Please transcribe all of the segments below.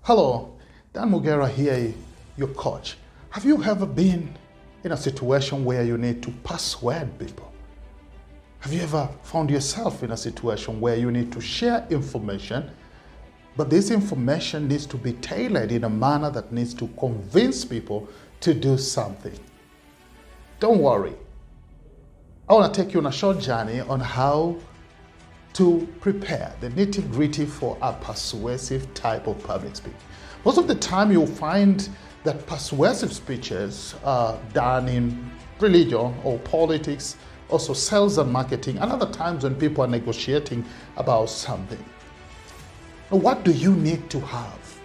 Hello, Dan Mugera here, your coach. Have you ever been in a situation where you need to persuade people? Have you ever found yourself in a situation where you need to share information, but this information needs to be tailored in a manner that needs to convince people to do something? Don't worry. I want to take you on a short journey on how to prepare the nitty-gritty for a persuasive type of public speech. Most of the time you'll find that persuasive speeches are done in religion or politics, also sales and marketing, and other times when people are negotiating about something. Now, what do you need to have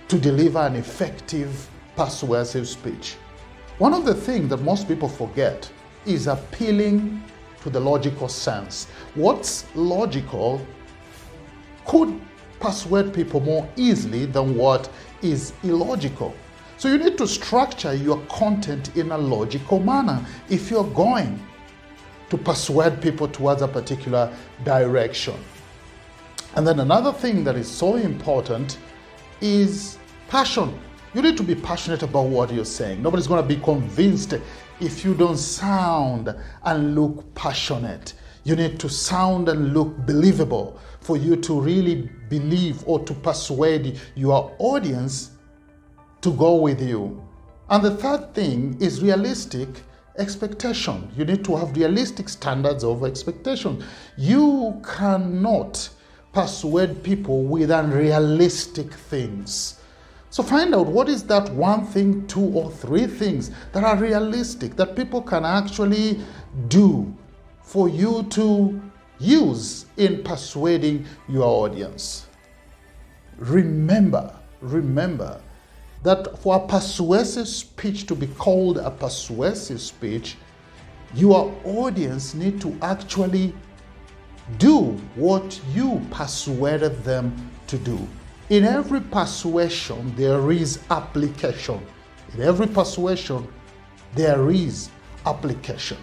to deliver an effective persuasive speech? One of the things that most people forget is appealing to the logical sense. What's logical could persuade people more easily than what is illogical. So you need to structure your content in a logical manner if you're going to persuade people towards a particular direction. And then another thing that is so important is passion. You need to be passionate about what you're saying. Nobody's going to be convinced if you don't sound and look passionate. You need to sound and look believable for you to really believe or to persuade your audience to go with you. And the third thing is realistic expectation. You need to have realistic standards of expectation. You cannot persuade people with unrealistic things. So find out what is that one thing, two or three things that are realistic, that people can actually do for you to use in persuading your audience. Remember that for a persuasive speech to be called a persuasive speech, your audience need to actually do what you persuaded them to do. In every persuasion, there is application. In every persuasion, there is application.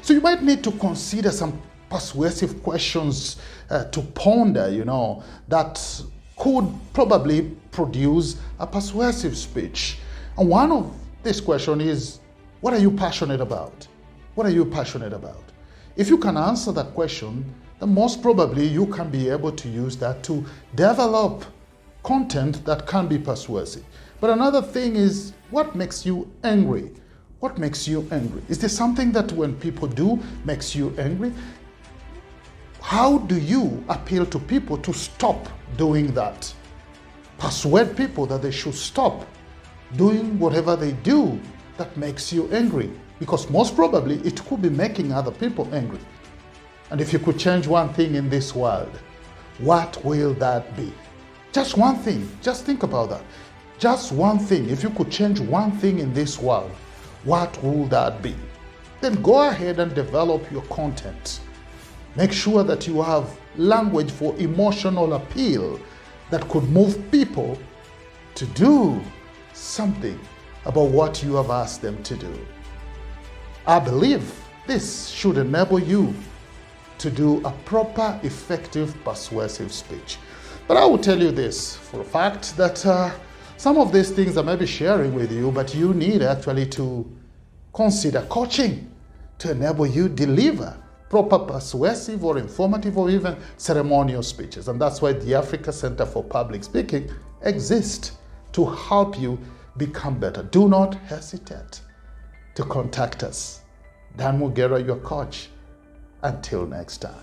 So you might need to consider some persuasive questions to ponder, that could probably produce a persuasive speech. And one of these questions is, what are you passionate about? What are you passionate about? If you can answer that question, then most probably you can be able to use that to develop content that can be persuasive. But another thing is, what makes you angry? What makes you angry? Is there something that when people do makes you angry? How do you appeal to people to stop doing that? Persuade people that they should stop doing whatever they do that makes you angry, because most probably it could be making other people angry. And if you could change one thing in this world, what will that be? Just one thing. Just think about that. Just one thing. If you could change one thing in this world, what will that be? Then go ahead and develop your content. Make sure that you have language for emotional appeal that could move people to do something about what you have asked them to do. I believe this should enable you to do a proper, effective, persuasive speech. But I will tell you this for a fact, that some of these things I may be sharing with you, but you need actually to consider coaching to enable you deliver proper persuasive or informative or even ceremonial speeches. And that's why the Africa Center for Public Speaking exists, to help you become better. Do not hesitate to contact us. Dan Mugera, your coach. Until next time.